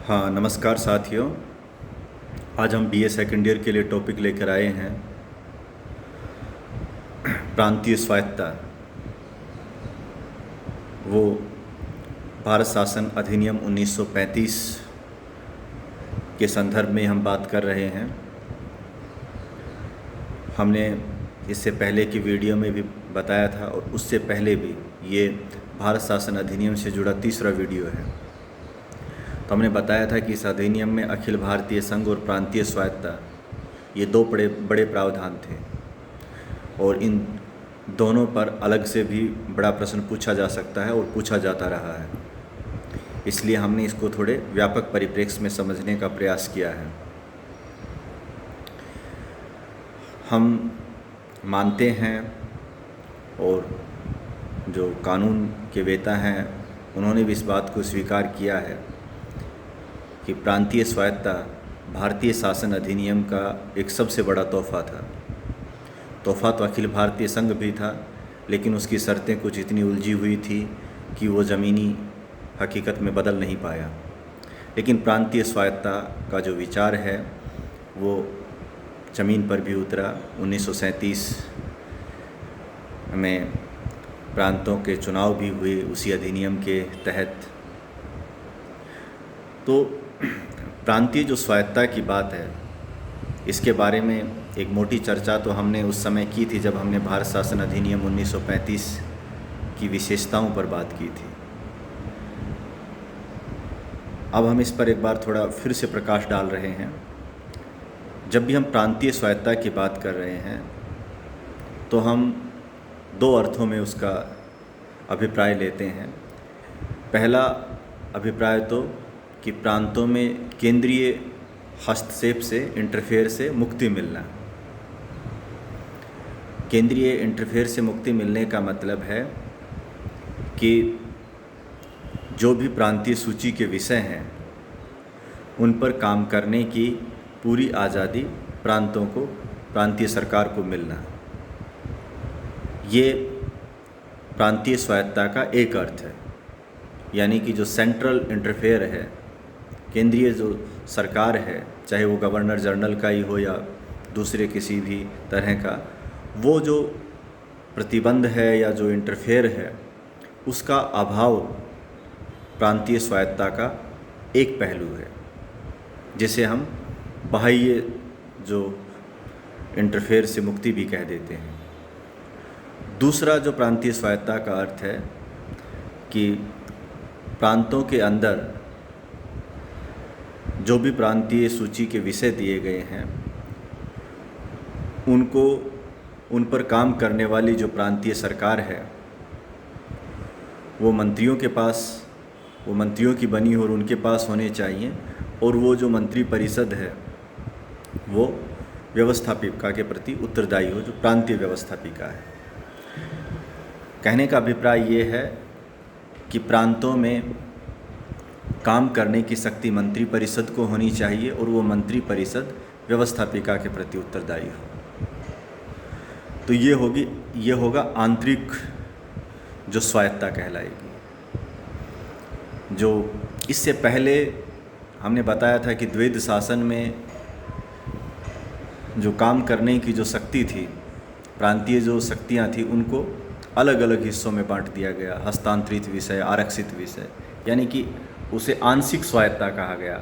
हाँ, नमस्कार साथियों। आज हम बीए सेकंड ईयर के लिए टॉपिक लेकर आए हैं प्रांतीय स्वायत्तता। वो भारत शासन अधिनियम 1935 के संदर्भ में हम बात कर रहे हैं। हमने इससे पहले की वीडियो में भी बताया था और उससे पहले भी ये भारत शासन अधिनियम से जुड़ा तीसरा वीडियो है। तो हमने बताया था कि इस अधिनियम में अखिल भारतीय संघ और प्रांतीय स्वायत्तता ये दो बड़े बड़े प्रावधान थे और इन दोनों पर अलग से भी बड़ा प्रश्न पूछा जा सकता है और पूछा जाता रहा है। इसलिए हमने इसको थोड़े व्यापक परिप्रेक्ष्य में समझने का प्रयास किया है। हम मानते हैं और जो कानून के वेता हैं उन्होंने भी इस बात को स्वीकार किया है कि प्रांतीय स्वायत्तता भारतीय शासन अधिनियम का एक सबसे बड़ा तोहफ़ा था। तोहफ़ा तो अखिल भारतीय संघ भी था, लेकिन उसकी शर्तें कुछ इतनी उलझी हुई थी कि वो ज़मीनी हकीकत में बदल नहीं पाया। लेकिन प्रांतीय स्वायत्तता का जो विचार है वो ज़मीन पर भी उतरा। 1937 में प्रांतों के चुनाव भी हुए उसी अधिनियम के तहत। तो प्रांतीय जो स्वायत्तता की बात है, इसके बारे में एक मोटी चर्चा तो हमने उस समय की थी जब हमने भारत शासन अधिनियम 1935 की विशेषताओं पर बात की थी। अब हम इस पर एक बार थोड़ा फिर से प्रकाश डाल रहे हैं। जब भी हम प्रांतीय स्वायत्तता की बात कर रहे हैं तो हम दो अर्थों में उसका अभिप्राय लेते हैं। पहला अभिप्राय तो कि प्रांतों में केंद्रीय हस्तक्षेप से, इंटरफेयर से मुक्ति मिलना। केंद्रीय इंटरफेयर से मुक्ति मिलने का मतलब है कि जो भी प्रांतीय सूची के विषय हैं उन पर काम करने की पूरी आज़ादी प्रांतों को, प्रांतीय सरकार को मिलना। ये प्रांतीय स्वायत्तता का एक अर्थ है। यानी कि जो सेंट्रल इंटरफेयर है, केंद्रीय जो सरकार है, चाहे वो गवर्नर जनरल का ही हो या दूसरे किसी भी तरह का, वो जो प्रतिबंध है या जो इंटरफेयर है उसका अभाव प्रांतीय स्वायत्तता का एक पहलू है, जिसे हम बाह्य जो इंटरफेयर से मुक्ति भी कह देते हैं। दूसरा जो प्रांतीय स्वायत्तता का अर्थ है कि प्रांतों के अंदर जो भी प्रांतीय सूची के विषय दिए गए हैं उनको, उन पर काम करने वाली जो प्रांतीय सरकार है वो मंत्रियों के पास, वो मंत्रियों की बनी हो और उनके पास होने चाहिए। और वो जो मंत्री परिषद है वो व्यवस्थापिका के प्रति उत्तरदायी हो, जो प्रांतीय व्यवस्थापिका है। कहने का अभिप्राय ये है कि प्रांतों में काम करने की शक्ति मंत्री परिषद को होनी चाहिए और वो मंत्री परिषद व्यवस्थापिका के प्रति उत्तरदायी हो। तो ये होगा आंतरिक जो स्वायत्तता कहलाएगी। जो इससे पहले हमने बताया था कि द्वैध शासन में जो काम करने की जो शक्ति थी, प्रांतीय जो शक्तियाँ थी, उनको अलग अलग हिस्सों में बांट दिया गया। हस्तांतरित विषय, आरक्षित विषय, यानी कि उसे आंशिक स्वायत्तता कहा गया।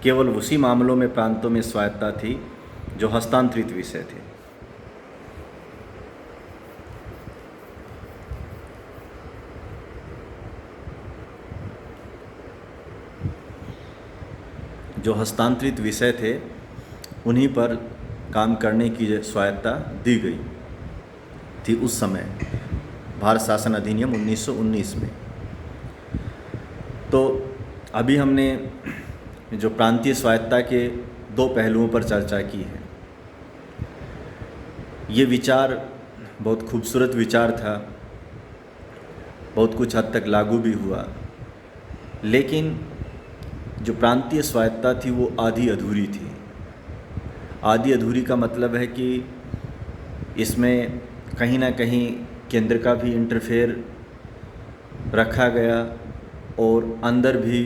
केवल उसी मामलों में प्रांतों में स्वायत्तता थी जो हस्तांतरित विषय थे। जो हस्तांतरित विषय थे उन्हीं पर काम करने की स्वायत्तता दी गई थी उस समय भारत शासन अधिनियम 1919 में। तो अभी हमने जो प्रांतीय स्वायत्तता के दो पहलुओं पर चर्चा की है। ये विचार बहुत खूबसूरत विचार था, बहुत कुछ हद तक लागू भी हुआ, लेकिन जो प्रांतीय स्वायत्तता थी वो आधी अधूरी थी। आधी अधूरी का मतलब है कि इसमें कहीं ना कहीं केंद्र का भी इंटरफेयर रखा गया और अंदर भी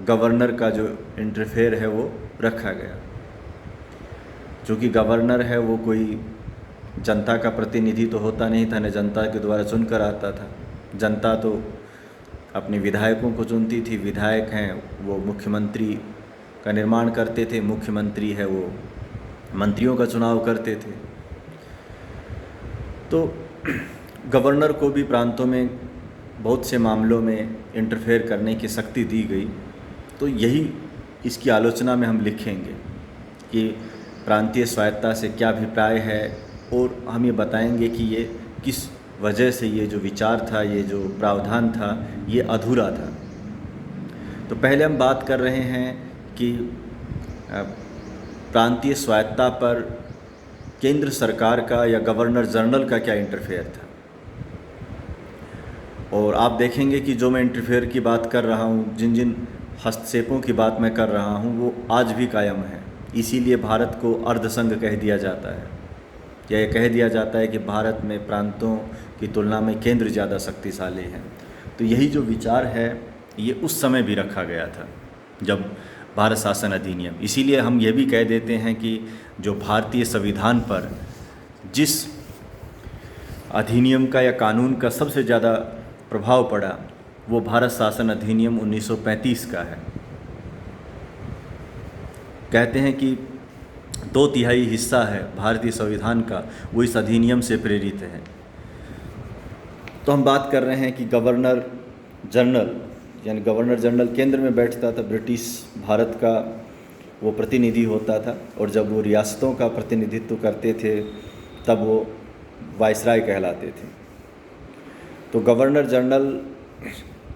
गवर्नर का जो इंटरफेयर है वो रखा गया। चूँकि गवर्नर है वो कोई जनता का प्रतिनिधि तो होता नहीं था, न जनता के द्वारा चुनकर आता था। जनता तो अपने विधायकों को चुनती थी, विधायक हैं वो मुख्यमंत्री का निर्माण करते थे, मुख्यमंत्री है वो मंत्रियों का चुनाव करते थे। तो गवर्नर को भी प्रांतों में बहुत से मामलों में इंटरफेयर करने की शक्ति दी गई। तो यही इसकी आलोचना में हम लिखेंगे कि प्रांतीय स्वायत्तता से क्या अभिप्राय है, और हम ये बताएंगे कि ये किस वजह से ये जो विचार था, ये जो प्रावधान था, ये अधूरा था। तो पहले हम बात कर रहे हैं कि प्रांतीय स्वायत्तता पर केंद्र सरकार का या गवर्नर जनरल का क्या इंटरफेयर था। और आप देखेंगे कि जो मैं इंटरफेयर की बात कर रहा हूँ, जिन जिन हस्तक्षेपों की बात मैं कर रहा हूँ, वो आज भी कायम है। इसीलिए भारत को अर्धसंघ कह दिया जाता है, या ये कह दिया जाता है कि भारत में प्रांतों की तुलना में केंद्र ज़्यादा शक्तिशाली है। तो यही जो विचार है ये उस समय भी रखा गया था जब भारत शासन अधिनियम। इसीलिए हम ये भी कह देते हैं कि जो भारतीय संविधान पर जिस अधिनियम का या कानून का सबसे ज़्यादा प्रभाव पड़ा वो भारत शासन अधिनियम 1935 का है। कहते हैं कि 2/3 हिस्सा है भारतीय संविधान का वो इस अधिनियम से प्रेरित है। तो हम बात कर रहे हैं कि गवर्नर जनरल, यानी गवर्नर जनरल केंद्र में बैठता था, ब्रिटिश भारत का वो प्रतिनिधि होता था, और जब वो रियासतों का प्रतिनिधित्व करते थे तब वो वायसराय कहलाते थे। तो गवर्नर जनरल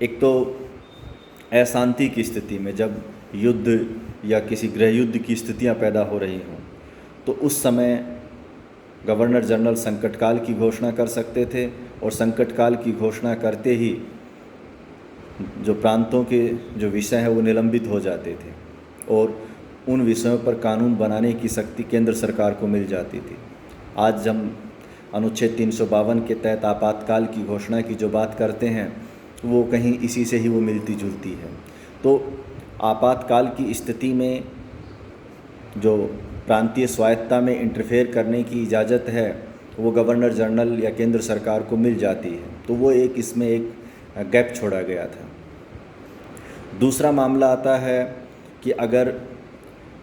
एक तो अशांति की स्थिति में, जब युद्ध या किसी गृह युद्ध की स्थितियां पैदा हो रही हों, तो उस समय गवर्नर जनरल संकटकाल की घोषणा कर सकते थे, और संकटकाल की घोषणा करते ही जो प्रांतों के जो विषय हैं वो निलंबित हो जाते थे, और उन विषयों पर कानून बनाने की शक्ति केंद्र सरकार को मिल जाती थी। आज हम अनुच्छेद 352 के तहत आपातकाल की घोषणा की जो बात करते हैं वो कहीं इसी से ही वो मिलती जुलती है। तो आपातकाल की स्थिति में जो प्रांतीय स्वायत्तता में इंटरफेयर करने की इजाज़त है वो गवर्नर जनरल या केंद्र सरकार को मिल जाती है। तो वो एक इसमें एक गैप छोड़ा गया था। दूसरा मामला आता है कि अगर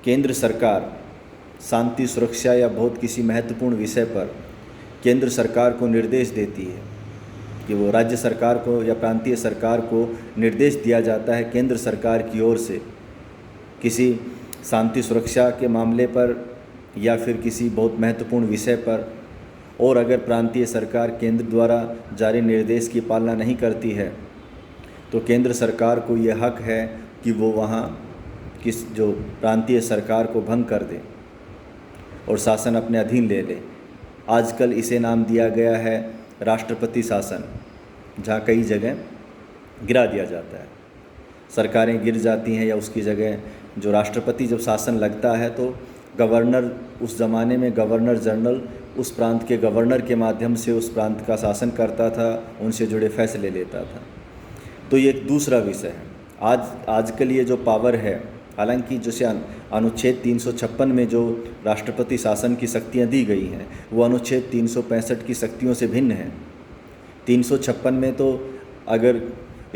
केंद्र सरकार शांति सुरक्षा या बहुत किसी महत्वपूर्ण विषय पर केंद्र सरकार को निर्देश देती है, कि वो राज्य सरकार को या प्रांतीय सरकार को निर्देश दिया जाता है केंद्र सरकार की ओर से किसी शांति सुरक्षा के मामले पर या फिर किसी बहुत महत्वपूर्ण विषय पर, और अगर प्रांतीय सरकार केंद्र द्वारा जारी निर्देश की पालना नहीं करती है तो केंद्र सरकार को ये हक है कि वो वहाँ किस जो प्रांतीय सरकार को भंग कर दे और शासन अपने अधीन ले ले। आजकल इसे नाम दिया गया है राष्ट्रपति शासन, जहाँ कई जगह गिरा दिया जाता है, सरकारें गिर जाती हैं, या उसकी जगह जो राष्ट्रपति जब शासन लगता है तो गवर्नर, उस ज़माने में गवर्नर जनरल उस प्रांत के गवर्नर के माध्यम से उस प्रांत का शासन करता था, उनसे जुड़े फैसले लेता था। तो ये एक दूसरा विषय है। आजकल ये जो पावर है, हालांकि जैसे अनुच्छेद 356 में जो राष्ट्रपति शासन की शक्तियाँ दी गई हैं वो अनुच्छेद 365 की शक्तियों से भिन्न है। 356 में तो अगर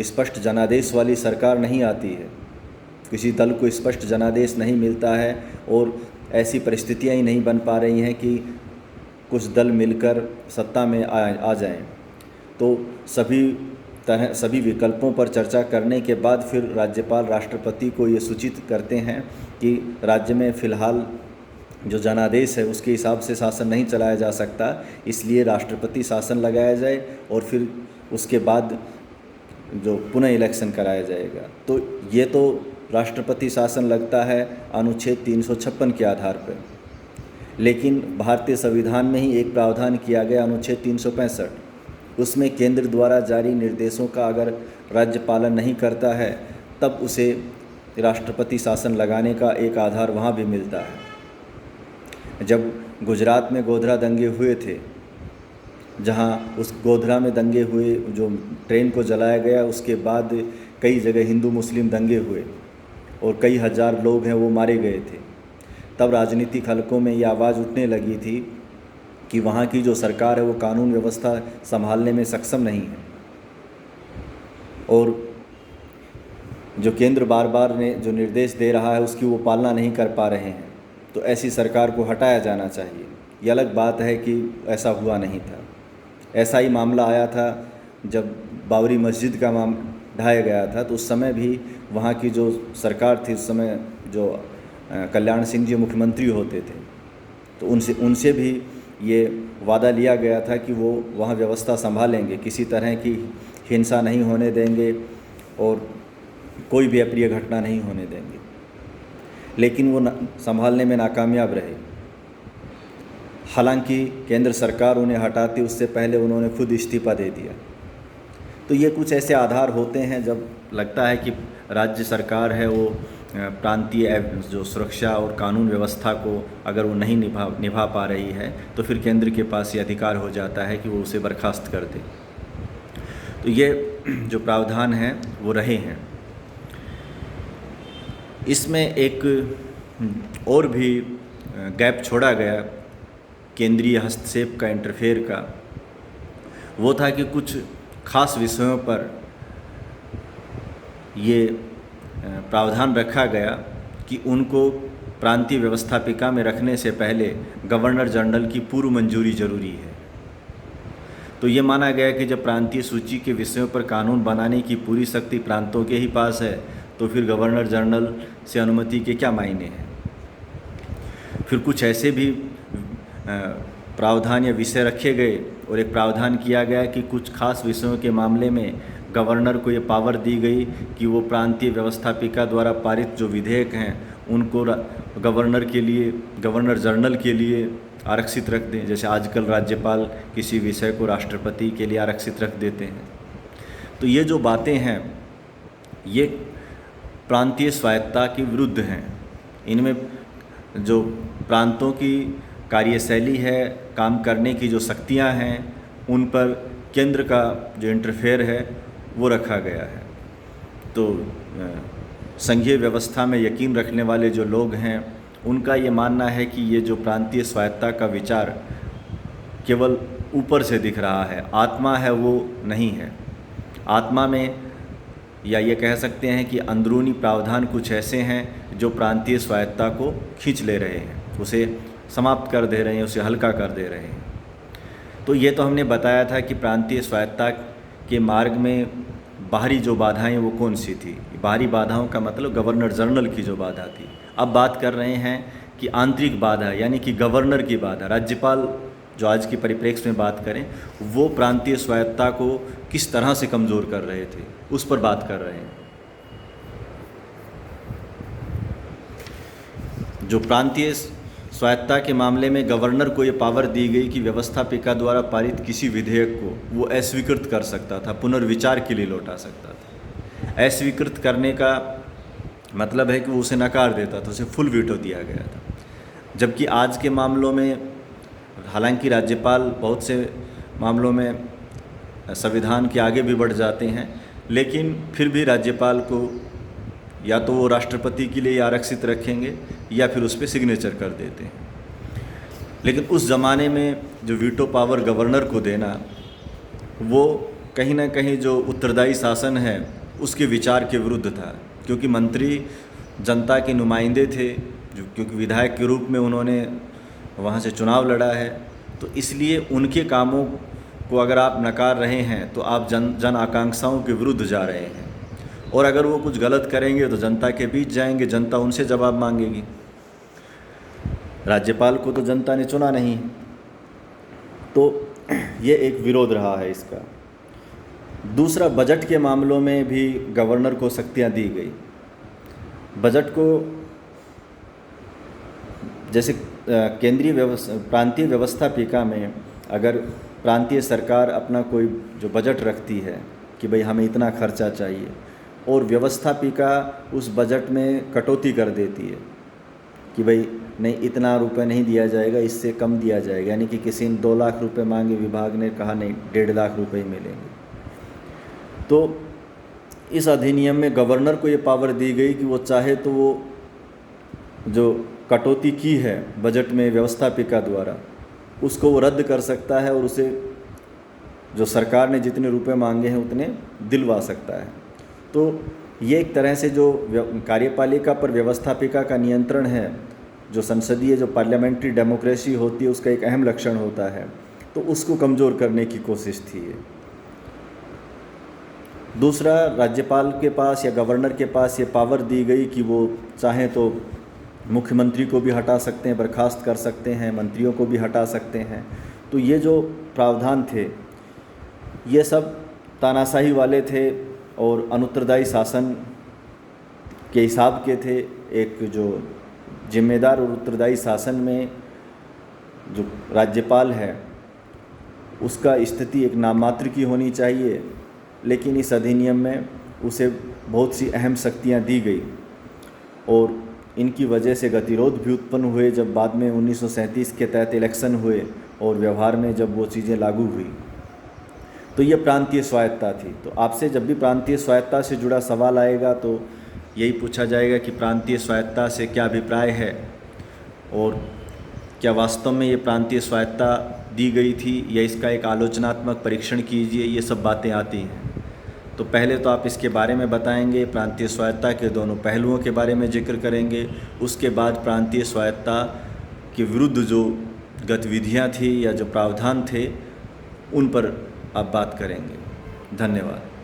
स्पष्ट जनादेश वाली सरकार नहीं आती है, किसी दल को स्पष्ट जनादेश नहीं मिलता है और ऐसी परिस्थितियाँ ही नहीं बन पा रही हैं कि कुछ दल मिलकर सत्ता में आ जाएं, तो सभी विकल्पों पर चर्चा करने के बाद फिर राज्यपाल राष्ट्रपति को ये सूचित करते हैं कि राज्य में फ़िलहाल जो जनादेश है उसके हिसाब से शासन नहीं चलाया जा सकता, इसलिए राष्ट्रपति शासन लगाया जाए और फिर उसके बाद जो पुनः इलेक्शन कराया जाएगा। तो ये तो राष्ट्रपति शासन लगता है अनुच्छेद 356 के आधार पर, लेकिन भारतीय संविधान में ही एक प्रावधान किया गया अनुच्छेद 365, उसमें केंद्र द्वारा जारी निर्देशों का अगर राज्य पालन नहीं करता है तब उसे राष्ट्रपति शासन लगाने का एक आधार वहाँ भी मिलता है। जब गुजरात में गोधरा दंगे हुए थे, जहाँ उस गोधरा में दंगे हुए, जो ट्रेन को जलाया गया, उसके बाद कई जगह हिंदू मुस्लिम दंगे हुए, और कई हज़ार लोग हैं वो मारे गए थे, तब राजनीतिक हलकों में ये आवाज़ उठने लगी थी कि वहाँ की जो सरकार है वो कानून व्यवस्था संभालने में सक्षम नहीं है, और जो केंद्र बार बार ने जो निर्देश दे रहा है उसकी वो पालना नहीं कर पा रहे हैं, तो ऐसी सरकार को हटाया जाना चाहिए। ये अलग बात है कि ऐसा हुआ नहीं था। ऐसा ही मामला आया था जब बाबरी मस्जिद का ढाया गया था, तो उस समय भी वहाँ की जो सरकार थी, उस समय जो कल्याण सिंह जी मुख्यमंत्री होते थे, तो उनसे भी ये वादा लिया गया था कि वो वहाँ व्यवस्था संभालेंगे, किसी तरह की हिंसा नहीं होने देंगे और कोई भी अप्रिय घटना नहीं होने देंगे, लेकिन वो संभालने में नाकामयाब रहे। हालांकि केंद्र सरकार उन्हें हटाती उससे पहले उन्होंने खुद इस्तीफा दे दिया। तो ये कुछ ऐसे आधार होते हैं जब लगता है कि राज्य सरकार है वो प्रांतीय जो सुरक्षा और कानून व्यवस्था को अगर वो नहीं निभा पा रही है, तो फिर केंद्र के पास ये अधिकार हो जाता है कि वो उसे बर्खास्त कर दे। तो ये जो प्रावधान हैं वो रहे हैं। इसमें एक और भी गैप छोड़ा गया केंद्रीय हस्तक्षेप का, इंटरफेयर का, वो था कि कुछ खास विषयों पर ये प्रावधान रखा गया कि उनको प्रांतीय व्यवस्थापिका में रखने से पहले गवर्नर जनरल की पूर्व मंजूरी जरूरी है। तो ये माना गया कि जब प्रांतीय सूची के विषयों पर कानून बनाने की पूरी शक्ति प्रांतों के ही पास है, तो फिर गवर्नर जनरल से अनुमति के क्या मायने हैं। फिर कुछ ऐसे भी प्रावधान या विषय रखे गए और एक प्रावधान किया गया कि कुछ खास विषयों के मामले में गवर्नर को ये पावर दी गई कि वो प्रांतीय व्यवस्थापिका द्वारा पारित जो विधेयक हैं उनको गवर्नर जनरल के लिए आरक्षित रख दें। जैसे आजकल राज्यपाल किसी विषय को राष्ट्रपति के लिए आरक्षित रख देते हैं। तो ये जो बातें हैं ये प्रांतीय स्वायत्ता के विरुद्ध हैं। इनमें जो प्रांतों की कार्यशैली है, काम करने की जो शक्तियां हैं, उन पर केंद्र का जो इंटरफेयर है वो रखा गया है। तो संघीय व्यवस्था में यकीन रखने वाले जो लोग हैं उनका ये मानना है कि ये जो प्रांतीय स्वायत्ता का विचार केवल ऊपर से दिख रहा है, आत्मा है वो नहीं है। आत्मा में, या ये कह सकते हैं कि अंदरूनी प्रावधान कुछ ऐसे हैं जो प्रांतीय स्वायत्ता को खींच ले रहे हैं, उसे समाप्त कर दे रहे हैं, उसे हल्का कर दे रहे हैं। तो ये तो हमने बताया था कि प्रांतीय स्वायत्ता के मार्ग में बाहरी जो बाधाएं वो कौन सी थी। बाहरी बाधाओं का मतलब गवर्नर जनरल की जो बाधा थी। अब बात कर रहे हैं कि आंतरिक बाधा, यानी कि गवर्नर की बाधा, राज्यपाल जो आज की परिप्रेक्ष्य में बात करें, वो प्रांतीय स्वायत्ता को किस तरह से कमज़ोर कर रहे थे, उस पर बात कर रहे हैं। जो प्रांतीय स्वायत्ता के मामले में गवर्नर को ये पावर दी गई कि व्यवस्थापिका द्वारा पारित किसी विधेयक को वो अस्वीकृत कर सकता था, पुनर्विचार के लिए लौटा सकता था। अस्वीकृत करने का मतलब है कि वो उसे नकार देता था, उसे फुल वीटो दिया गया था। जबकि आज के मामलों में हालांकि राज्यपाल बहुत से मामलों में संविधान के आगे भी बढ़ जाते हैं, लेकिन फिर भी राज्यपाल को या तो वो राष्ट्रपति के लिए आरक्षित रखेंगे या फिर उस पर सिग्नेचर कर देते हैं। लेकिन उस ज़माने में जो वीटो पावर गवर्नर को देना, वो कहीं ना कहीं जो उत्तरदायी शासन है उसके विचार के विरुद्ध था, क्योंकि मंत्री जनता के नुमाइंदे थे, क्योंकि विधायक के रूप में उन्होंने वहाँ से चुनाव लड़ा है। तो इसलिए उनके कामों को अगर आप नकार रहे हैं तो आप जन आकांक्षाओं के विरुद्ध जा रहे हैं, और अगर वो कुछ गलत करेंगे तो जनता के बीच जाएंगे, जनता उनसे जवाब मांगेगी। राज्यपाल को तो जनता ने चुना नहीं, तो ये एक विरोध रहा है इसका। दूसरा, बजट के मामलों में भी गवर्नर को शक्तियां दी गई। बजट को जैसे प्रांतीय व्यवस्थापिका में अगर प्रांतीय सरकार अपना कोई जो बजट रखती है कि भाई हमें इतना खर्चा चाहिए, और व्यवस्थापिका उस बजट में कटौती कर देती है कि भाई नहीं, इतना रुपए नहीं दिया जाएगा, इससे कम दिया जाएगा, यानी कि किसी ने 2 लाख रुपए मांगे, विभाग ने कहा नहीं 1.5 लाख रुपए ही मिलेंगे, तो इस अधिनियम में गवर्नर को ये पावर दी गई कि वो चाहे तो वो जो कटौती की है बजट में व्यवस्थापिका द्वारा उसको वो रद्द कर सकता है और उसे जो सरकार ने जितने रुपए मांगे हैं उतने दिलवा सकता है। तो ये एक तरह से जो कार्यपालिका पर व्यवस्थापिका का नियंत्रण है, जो संसदीय जो पार्लियामेंट्री डेमोक्रेसी होती है उसका एक अहम लक्षण होता है, तो उसको कमज़ोर करने की कोशिश थी ये। दूसरा, राज्यपाल के पास या गवर्नर के पास ये पावर दी गई कि वो चाहें तो मुख्यमंत्री को भी हटा सकते हैं, बर्खास्त कर सकते हैं, मंत्रियों को भी हटा सकते हैं। तो ये जो प्रावधान थे ये सब तानाशाही वाले थे और अनुत्तरदायी शासन के हिसाब के थे। एक जो जिम्मेदार और उत्तरदायी शासन में जो राज्यपाल है उसका स्थिति एक नाममात्र की होनी चाहिए, लेकिन इस अधिनियम में उसे बहुत सी अहम शक्तियां दी गई और इनकी वजह से गतिरोध भी उत्पन्न हुए। जब बाद में 1937 के तहत इलेक्शन हुए और व्यवहार में जब वो चीज़ें लागू हुई, तो ये प्रांतीय स्वायत्ता थी। तो आपसे जब भी प्रांतीय स्वायत्ता से जुड़ा सवाल आएगा तो यही पूछा जाएगा कि प्रांतीय स्वायत्ता से क्या अभिप्राय है और क्या वास्तव में ये प्रांतीय स्वायत्ता दी गई थी या इसका एक आलोचनात्मक परीक्षण कीजिए, ये सब बातें आती हैं। तो पहले तो आप इसके बारे में बताएंगे, प्रांतीय स्वायत्ता के दोनों पहलुओं के बारे में जिक्र करेंगे, उसके बाद प्रांतीय स्वायत्ता के विरुद्ध जो गतिविधियां थी या जो प्रावधान थे उन पर आप बात करेंगे। धन्यवाद।